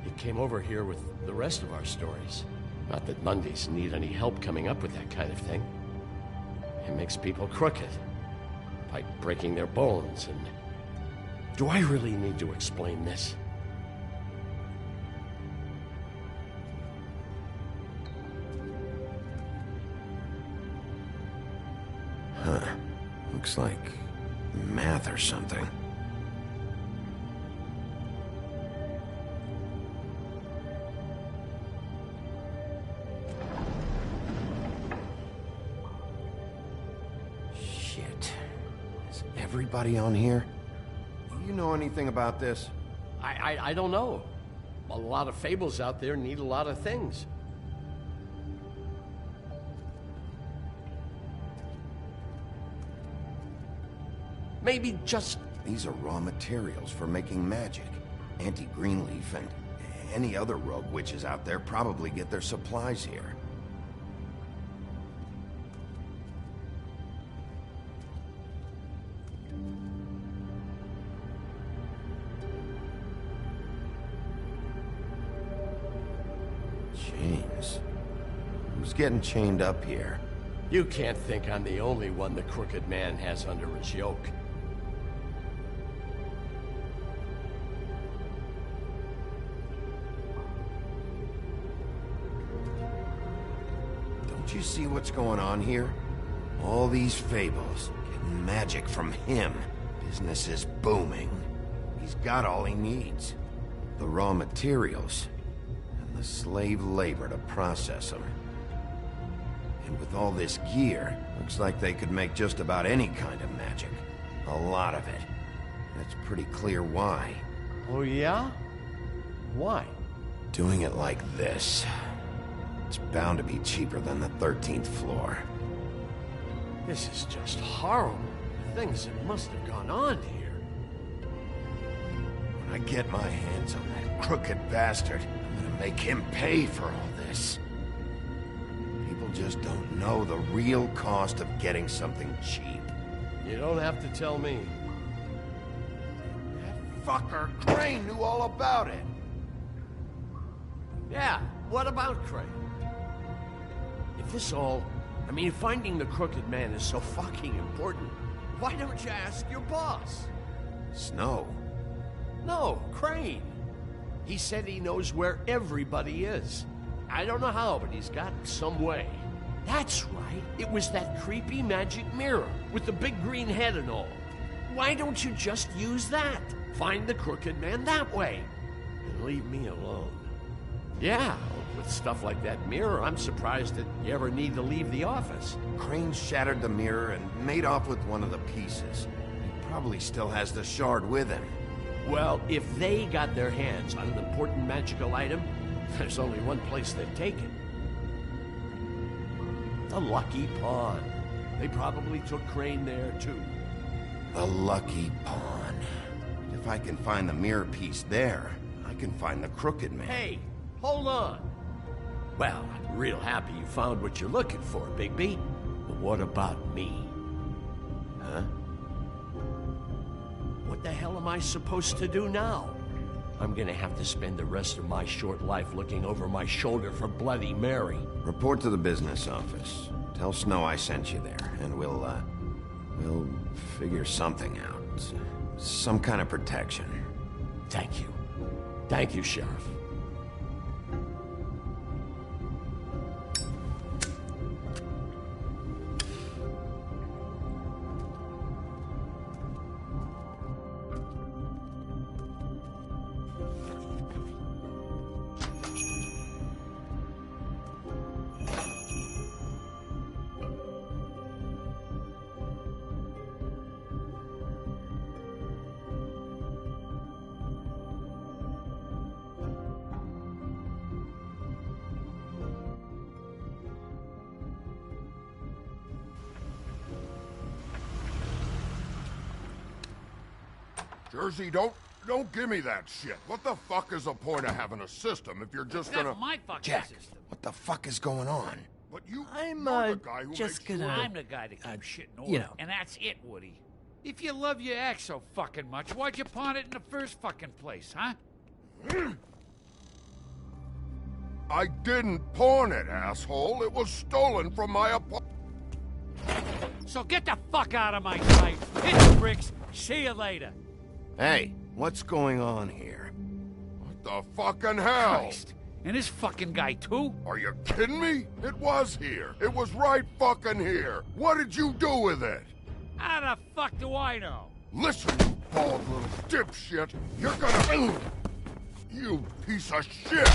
It came over here with the rest of our stories. Not that Mundies need any help coming up with that kind of thing. It makes people crooked. By breaking their bones and... Do I really need to explain this? Huh. Looks like math or something. Shit. Is everybody on here? Do you know anything about this? I don't know. A lot of fables out there need a lot of things. Maybe just... These are raw materials for making magic. Auntie Greenleaf and any other rogue witches out there probably get their supplies here. Chains. Who's getting chained up here? You can't think I'm the only one the Crooked Man has under his yoke. Don't you see what's going on here? All these fables, getting magic from him. Business is booming. He's got all he needs. The raw materials, and the slave labor to process them. And with all this gear, looks like they could make just about any kind of magic. A lot of it. It's pretty clear why. Oh yeah? Why? Doing it like this. It's bound to be cheaper than the 13th floor. This is just horrible. The things that must have gone on here. When I get my hands on that crooked bastard, I'm gonna make him pay for all this. People just don't know the real cost of getting something cheap. You don't have to tell me. That fucker Crane knew all about it. Yeah, what about Crane? If this all... I mean, finding the Crooked Man is so fucking important, why don't you ask your boss? Snow? No, Crane. He said he knows where everybody is. I don't know how, but he's got some way. That's right. It was that creepy magic mirror with the big green head and all. Why don't you just use that? Find the Crooked Man that way. And leave me alone. Yeah, with stuff like that mirror, I'm surprised that you ever need to leave the office. Crane shattered the mirror and made off with one of the pieces. He probably still has the shard with him. Well, if they got their hands on an important magical item, there's only one place they'd take it. The Lucky Pawn. They probably took Crane there, too. The Lucky Pawn. If I can find the mirror piece there, I can find the Crooked Man. Hey, hold on. Well, I'm real happy you found what you're looking for, Bigby. But what about me? Huh? What the hell am I supposed to do now? I'm gonna have to spend the rest of my short life looking over my shoulder for Bloody Mary. Report to the business office. Tell Snow I sent you there, and we'll figure something out. Some kind of protection. Thank you. Thank you, Sheriff. Jersey, don't give me that shit. What the fuck is the point of having a system if you're just gonna... That's my fucking Jack, system. what the fuck is going on? But you're the guy who just makes gonna... sure- I'm the guy that keeps shit in order. you know. And that's it, Woody. If you love your ex so fucking much, why'd you pawn it in the first fucking place, huh? I didn't pawn it, asshole. It was stolen from my apartment. So get the fuck out of my sight. Hit the bricks. See you later. Hey, what's going on here? What the fucking hell? Christ. And this fucking guy, too? Are you kidding me? It was here. It was right fucking here. What did you do with it? How the fuck do I know? Listen, you bald little dipshit. You're gonna... You piece of shit!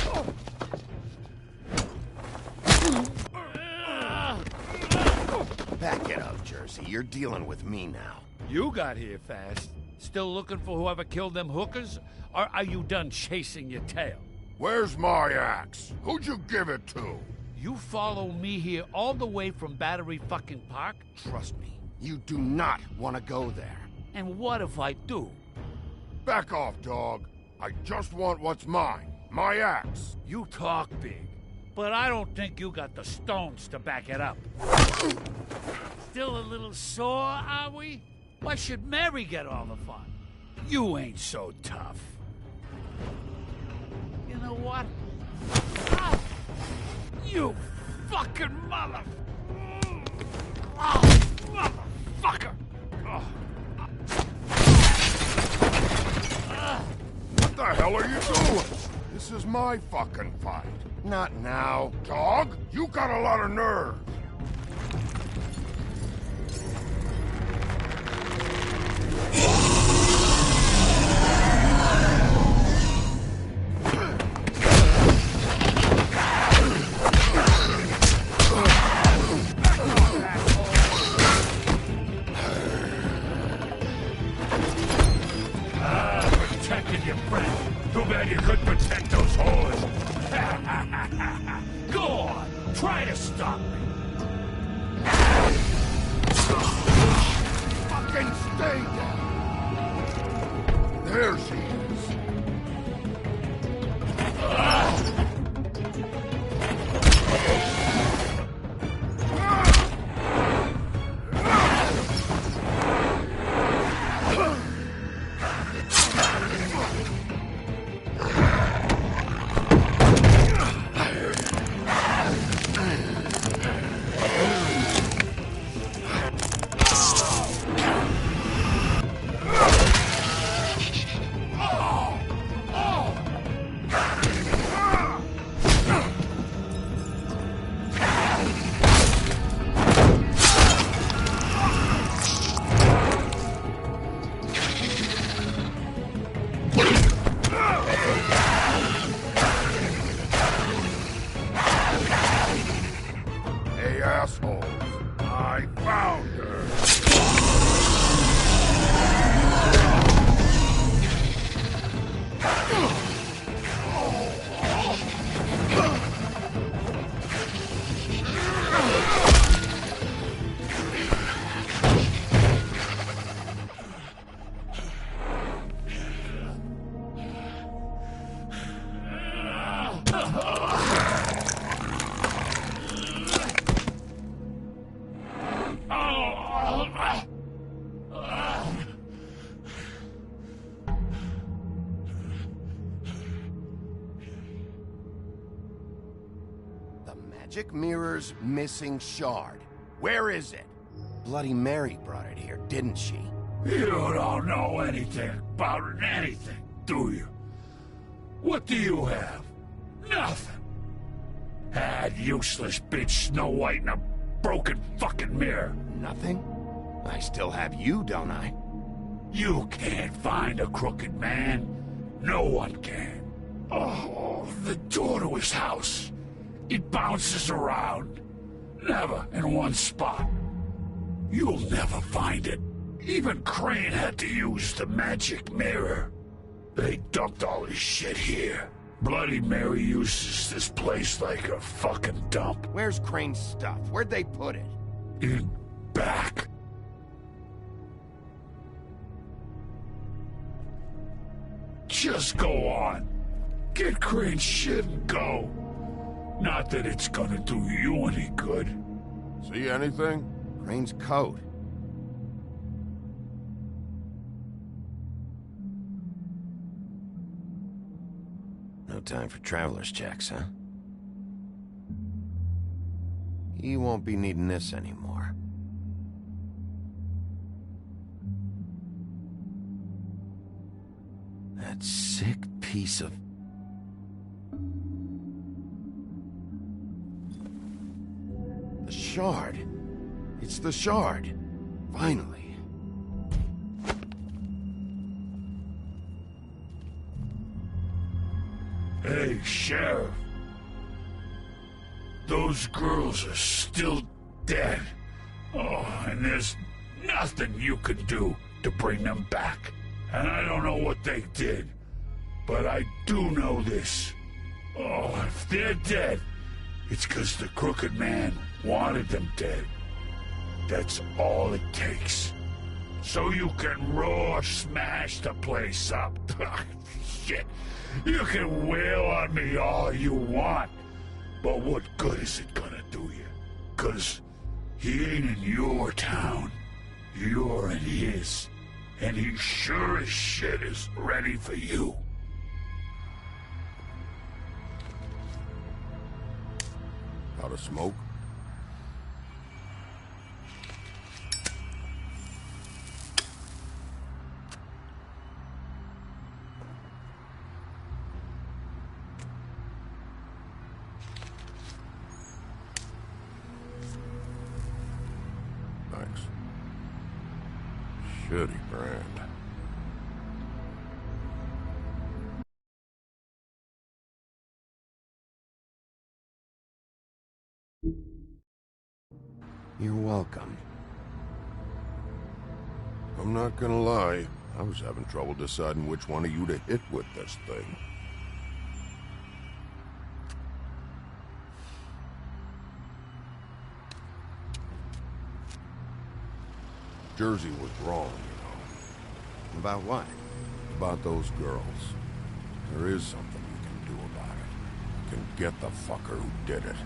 Back it up, Jersey. You're dealing with me now. You got here fast. Still looking for whoever killed them hookers? Or are you done chasing your tail? Where's my axe? Who'd you give it to? You follow me here all the way from Battery fucking Park? Trust me, you do not want to go there. And what if I do? Back off, dog. I just want what's mine. My axe. You talk big, but I don't think you got the stones to back it up. Still a little sore, are we? Why should Mary get all the fun? You ain't so tough. You know what? Ah! You fucking mother... Oh, motherfucker! Oh. What the hell are you doing? This is my fucking fight. Not now. Dog, you got a lot of nerve. Your friend. Too bad you couldn't protect those whores. Go on, try to stop me. Fucking stay down. There she is. Magic Mirror's missing shard. Where is it? Bloody Mary brought it here, didn't she? You don't know anything about anything, do you? What do you have? Nothing. That useless bitch Snow White in a broken fucking mirror. Nothing? I still have you, don't I? You can't find a crooked man. No one can. Oh, the door to his house. It bounces around. Never in one spot. You'll never find it. Even Crane had to use the magic mirror. They dumped all his shit here. Bloody Mary uses this place like a fucking dump. Where's Crane's stuff? Where'd they put it? In back. Just go on. Get Crane's shit and go. Not that it's gonna do you any good. See anything? Crane's coat. No time for traveler's checks, huh? He won't be needing this anymore. That sick piece of... The shard. It's the shard. Finally. Hey, Sheriff. Those girls are still dead. Oh, and there's nothing you can do to bring them back. And I don't know what they did, but I do know this. Oh, if they're dead, it's 'cause the Crooked Man wanted them dead. That's all it takes. so you can raw smash the place up. Shit, you can wail on me all you want, but what good is it gonna do you? 'Cause he ain't in your town, you're in his, and he sure as shit is ready for you. Out of smoke? Thanks. Shitty brand. You're welcome. I'm not gonna lie, I was having trouble deciding which one of you to hit with this thing. Jersey was wrong, you know. About what? About those girls. There is something you can do about it. You can get the fucker who did it.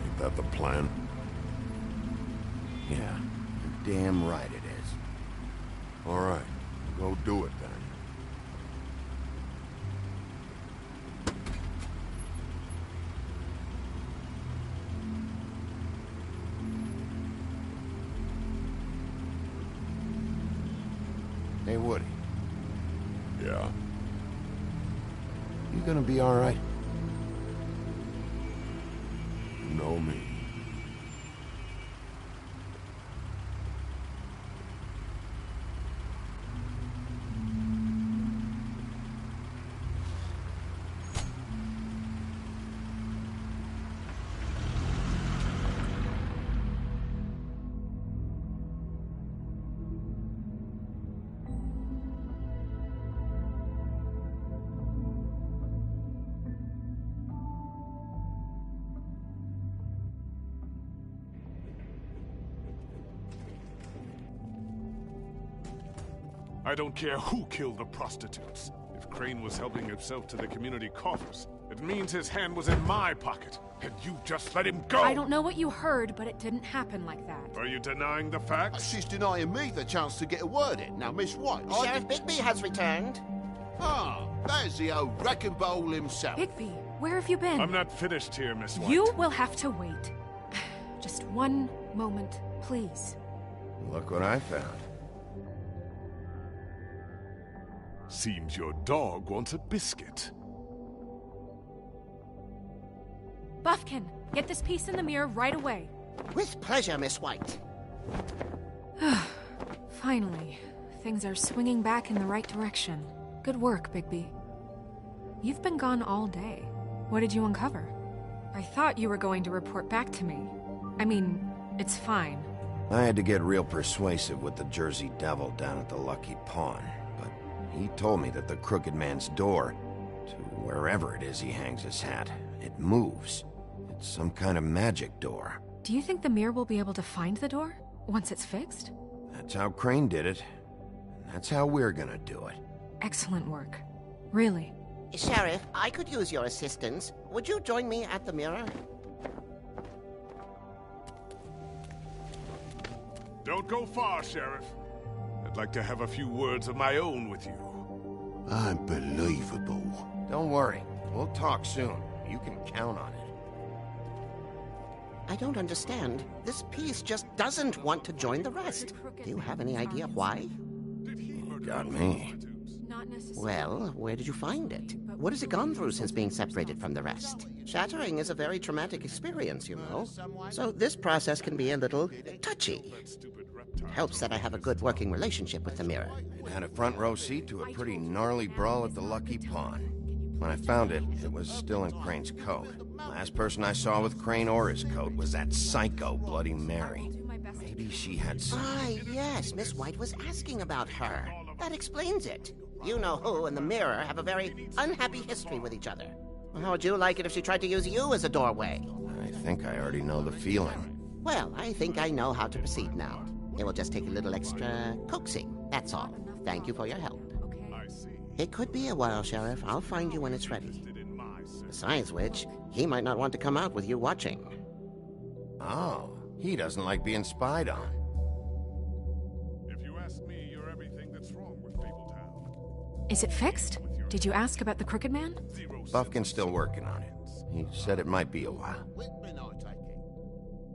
Ain't that the plan? Yeah, you're damn right it is. All right, go do it then. Hey, Woody. Yeah? You gonna be all right? You know me. I don't care who killed the prostitutes. If Crane was helping himself to the community coffers, it means his hand was in my pocket, and you just let him go! I don't know what you heard, but it didn't happen like that. Are you denying the facts? She's denying me the chance to get a word in. Now, Miss White, Sheriff Bigby has returned. Ah, there's the old wrecking bowl himself. Bigby, where have you been? I'm not finished here, Miss White. You will have to wait. Just one moment, please. Look what I found. Seems your dog wants a biscuit. Buffkin, get this piece in the mirror right away. With pleasure, Miss White. Finally, things are swinging back in the right direction. Good work, Bigby. You've been gone all day. What did you uncover? I thought you were going to report back to me. I mean, it's fine. I had to get real persuasive with the Jersey Devil down at the Lucky Pawn, but he told me that the Crooked Man's door, to wherever it is he hangs his hat, it moves. It's some kind of magic door. Do you think the mirror will be able to find the door once it's fixed? That's how Crane did it. And that's how we're gonna do it. Excellent work. Really. Sheriff, I could use your assistance. Would you join me at the mirror? Don't go far, Sheriff. I'd like to have a few words of my own with you. Unbelievable. Don't worry. We'll talk soon. You can count on it. I don't understand. This piece just doesn't want to join the rest. Do you have any idea why? You got me. Well, where did you find it? What has it gone through since being separated from the rest? Shattering is a very traumatic experience, you know. So this process can be a little touchy. It helps that I have a good working relationship with the mirror. It had a front row seat to a pretty gnarly brawl at the Lucky Pawn. When I found it, it was still in Crane's coat. Last person I saw with Crane or his coat was that psycho Bloody Mary. Maybe she had some... Ah, yes, Miss White was asking about her. That explains it. You know who and the mirror have a very unhappy history with each other. How would you like it if she tried to use you as a doorway? I think I already know the feeling. Well, I think I know how to proceed now. It will just take a little extra coaxing, that's all. Thank you for your help. It could be a while, Sheriff. I'll find you when it's ready. Besides which, he might not want to come out with you watching. Oh, he doesn't like being spied on. If you ask me, you're everything that's wrong with Fabletown. Is it fixed? Did you ask about the Crooked Man? Bufkin's still working on it. He said it might be a while.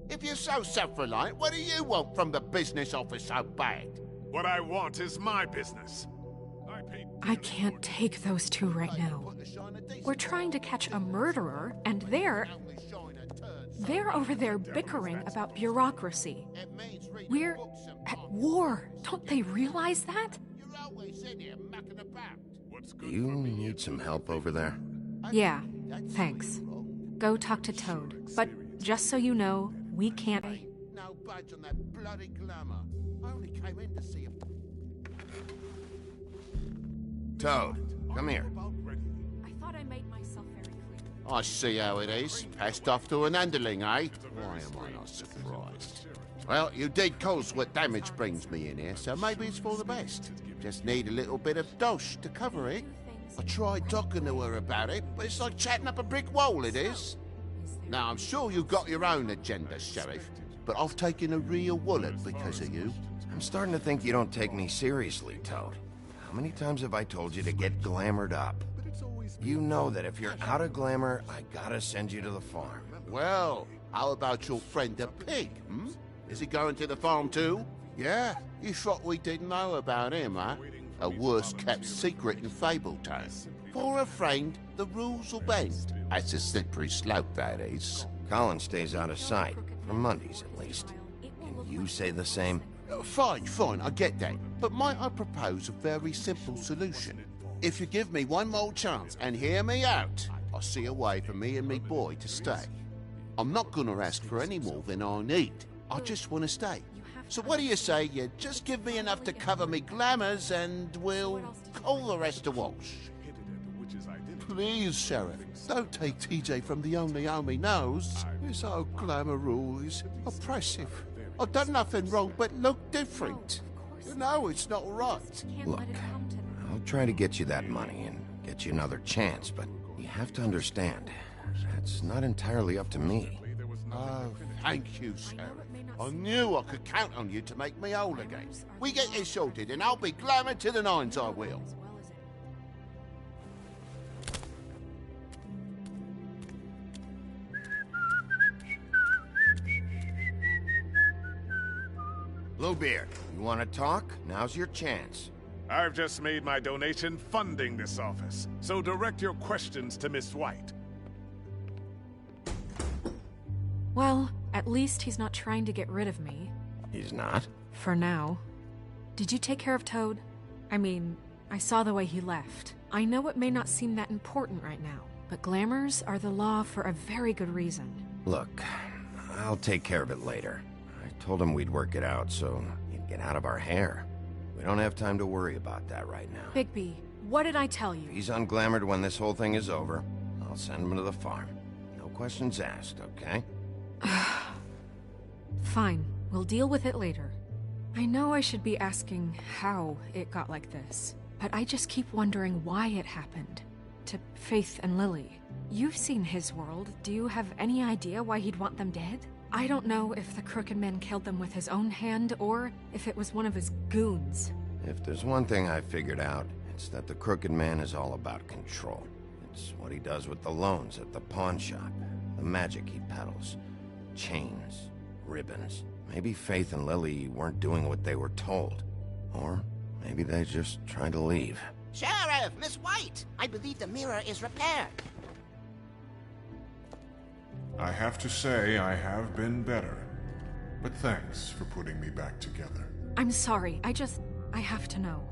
If you're so self-reliant, what do you want from the business office so bad? What I want is my business. I can't take those two right now. We're trying to catch a murderer, and they're over there bickering about bureaucracy. We're at war. Don't they realize that? You need some help over there? Yeah, thanks. Go talk to Toad. But just so you know, we can't... No budge on that bloody glamour. I only came in to see him. Toad, come here. I thought I made myself very clear. I see how it is. Passed off to an underling, eh? Why am I not surprised? Well, you did cause what damage brings me in here, so maybe it's for the best. Just need a little bit of dosh to cover it. I tried talking to her about it, but it's like chatting up a brick wall, it is. Now, I'm sure you've got your own agenda, Sheriff, but I've taken a real wallet because of you. I'm starting to think you don't take me seriously, Toad. How many times have I told you to get glamored up? You know that if you're out of glamour, I gotta send you to the farm. Well, how about your friend the pig, hmm? Is he going to the farm too? Yeah? You thought we didn't know about him, huh? A worst-kept secret in Fabletown. For a friend, the rules will bend. That's a slippery slope, that is. Colin stays out of sight, for Mondays at least. Can you say the same? Fine, I get that. But might I propose a very simple solution? If you give me one more chance and hear me out, I'll see a way for me and me boy to stay. I'm not gonna ask for any more than I need. I just want to stay. So what do you say you just give me enough to cover me glamours and we'll call the rest a wash? Please, Sheriff, don't take TJ from the only home he knows. This old glamour rule is oppressive. I've done nothing wrong but look different. You know it's not right. Look, I'll try to get you that money and get you another chance, but you have to understand, that's not entirely up to me. Oh, thank you, Sheriff. I knew I could count on you to make me whole again. We get this sorted and I'll be glamour to the nines, I will. Bluebeard, you want to talk? Now's your chance. I've just made my donation funding this office, so direct your questions to Miss White. Well, at least he's not trying to get rid of me. He's not? For now. Did you take care of Toad? I mean, I saw the way he left. I know it may not seem that important right now, but glamours are the law for a very good reason. Look, I'll take care of it later. I told him we'd work it out so he'd get out of our hair. We don't have time to worry about that right now. Bigby, what did I tell you? If he's unglamored when this whole thing is over, I'll send him to the farm. No questions asked, okay? Fine, we'll deal with it later. I know I should be asking how it got like this, but I just keep wondering why it happened. To Faith and Lily. You've seen his world. Do you have any idea why he'd want them dead? I don't know if the Crooked Man killed them with his own hand, or if it was one of his goons. If there's one thing I figured out, it's that the Crooked Man is all about control. It's what he does with the loans at the pawn shop, the magic he peddles. Chains, ribbons. Maybe Faith and Lily weren't doing what they were told. Or maybe they just tried to leave. Sheriff, Miss White! I believe the mirror is repaired. I have to say I have been better. But thanks for putting me back together. I'm sorry, I have to know.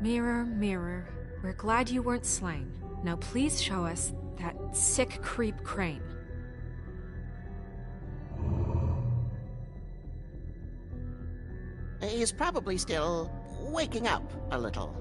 Mirror, mirror, we're glad you weren't slain. Now please show us that sick creep Crane. He's probably still waking up a little.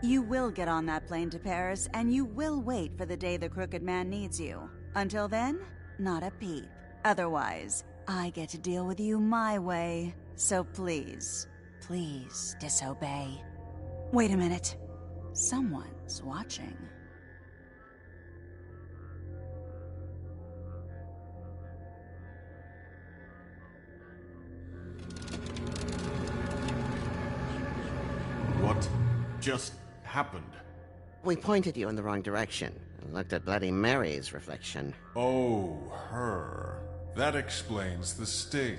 You will get on that plane to Paris, and you will wait for the day the Crooked Man needs you. Until then, not a peep. Otherwise, I get to deal with you my way. So please, please disobey. Wait a minute. Someone's watching. What just happened? We pointed you in the wrong direction and looked at Bloody Mary's reflection. Oh, her. That explains the sting.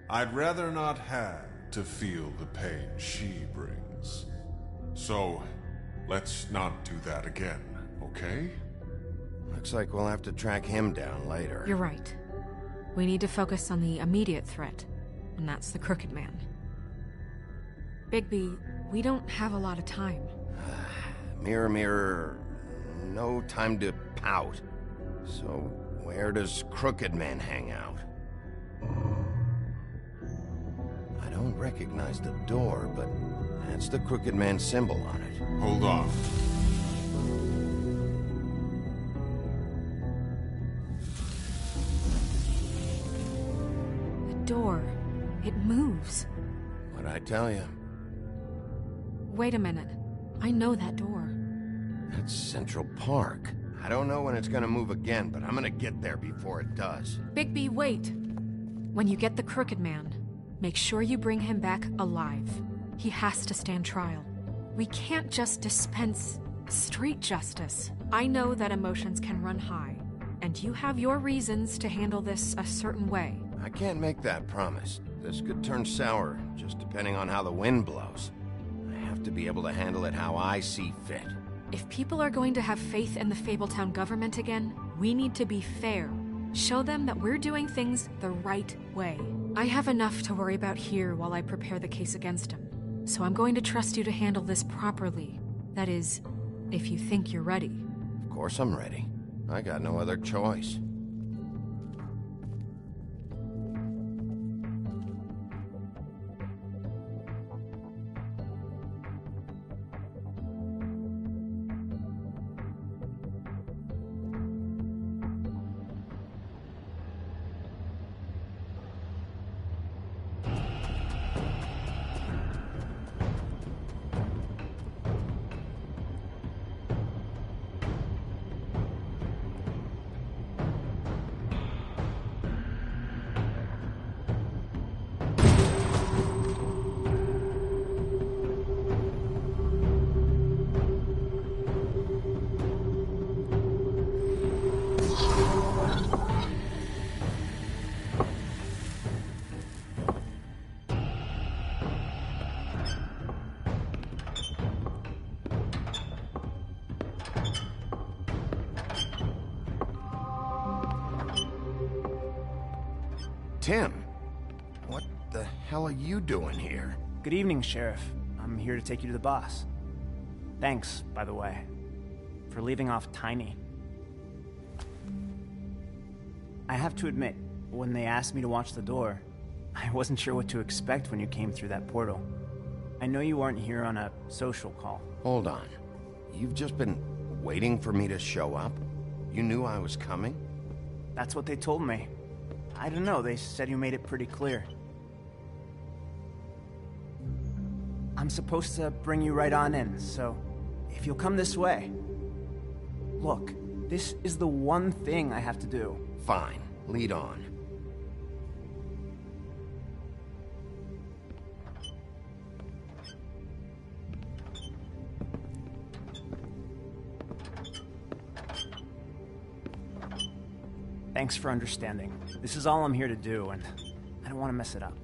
I'd rather not have to feel the pain she brings. So, let's not do that again, okay? Looks like we'll have to track him down later. You're right. We need to focus on the immediate threat, and that's the Crooked Man. Bigby, we don't have a lot of time. Mirror, mirror, no time to pout. So, where does Crooked Man hang out? I don't recognize the door, but that's the Crooked Man symbol on it. Hold on. The door. It moves. What'd I tell you? Wait a minute. I know that door. That's Central Park. I don't know when it's gonna move again, but I'm gonna get there before it does. Bigby, wait. When you get the Crooked Man, make sure you bring him back alive. He has to stand trial. We can't just dispense street justice. I know that emotions can run high, and you have your reasons to handle this a certain way. I can't make that promise. This could turn sour, just depending on how the wind blows. I have to be able to handle it how I see fit. If people are going to have faith in the Fabletown government again, we need to be fair. Show them that we're doing things the right way. I have enough to worry about here while I prepare the case against him. So I'm going to trust you to handle this properly. That is, if you think you're ready. Of course I'm ready. I got no other choice. Tim, what the hell are you doing here? Good evening, Sheriff. I'm here to take you to the boss. Thanks, by the way, for leaving off Tiny. I have to admit, when they asked me to watch the door, I wasn't sure what to expect when you came through that portal. I know you aren't here on a social call. Hold on. You've just been waiting for me to show up? You knew I was coming? That's what they told me. I don't know, they said you made it pretty clear. I'm supposed to bring you right on in, so if you'll come this way. Look, this is the one thing I have to do. Fine, lead on. Thanks for understanding. This is all I'm here to do, and I don't want to mess it up.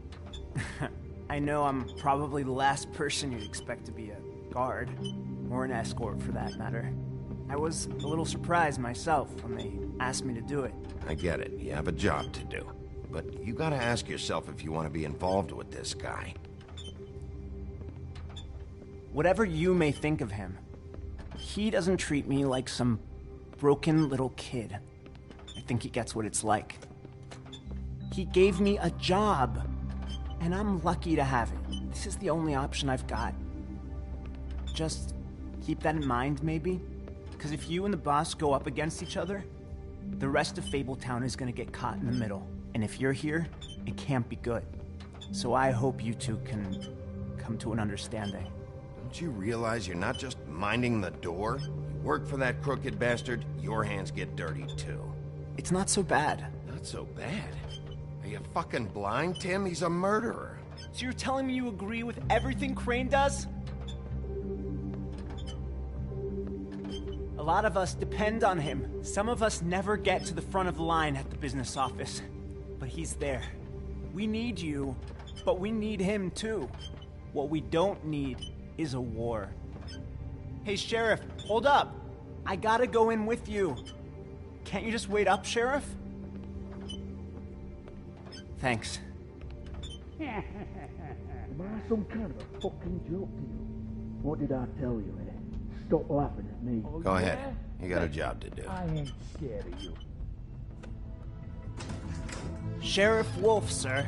I know I'm probably the last person you'd expect to be a guard, or an escort for that matter. I was a little surprised myself when they asked me to do it. I get it. You have a job to do. But you gotta ask yourself if you want to be involved with this guy. Whatever you may think of him, he doesn't treat me like some broken little kid. I think he gets what it's like. He gave me a job, and I'm lucky to have it. This is the only option I've got. Just Keep that in mind, maybe? Because if you and the boss go up against each other, the rest of Fabletown is gonna get caught in the middle. And if you're here, it can't be good. So I hope you two can come to an understanding. Don't you realize you're not just minding the door? You work for that crooked bastard, your hands get dirty too. It's not so bad. Not so bad? Are you fucking blind, Tim? He's a murderer. So you're telling me you agree with everything Crane does? A lot of us depend on him. Some of us never get to the front of the line at the business office. But he's there. We need you, but we need him too. What we don't need is a war. Hey, Sheriff, hold up. I gotta go in with you. Can't you just wait up, Sheriff? Thanks. Am I some kind of a fucking joke to you? What did I tell you, eh? Stop laughing at me. Go ahead. You got a job to do. I ain't scared of you. Sheriff Wolf, sir.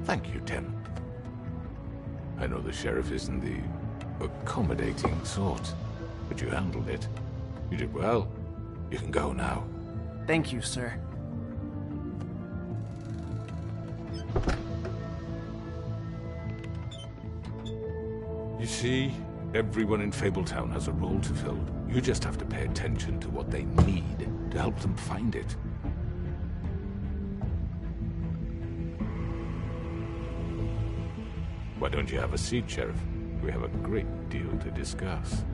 Thank you, Tim. I know the sheriff isn't the accommodating sort, but you handled it. You did well. You can go now. Thank you, sir. You see, everyone in Fabletown has a role to fill. You just have to pay attention to what they need to help them find it. Why don't you have a seat, Sheriff? We have a great deal to discuss.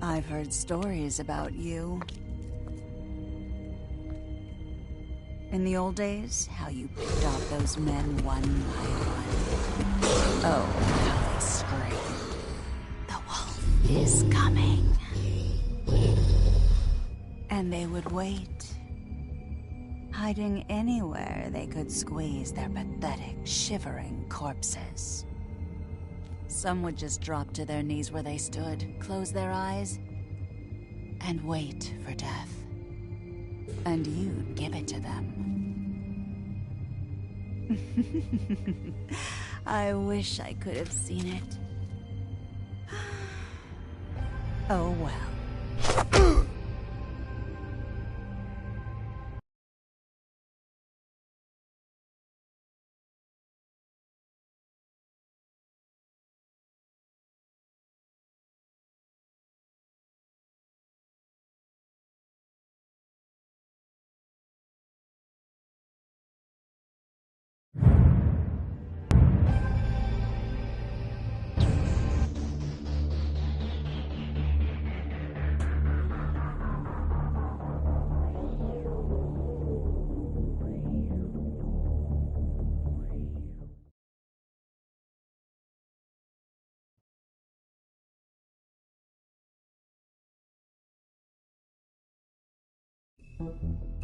I've heard stories about you. In the old days, how you picked off those men one by one. Oh, how they screamed. The wolf is coming. And they would wait, hiding anywhere they could squeeze their pathetic, shivering corpses. Some would just drop to their knees where they stood, close their eyes, and wait for death. And you'd give it to them. I wish I could have seen it. Oh well. Thank you.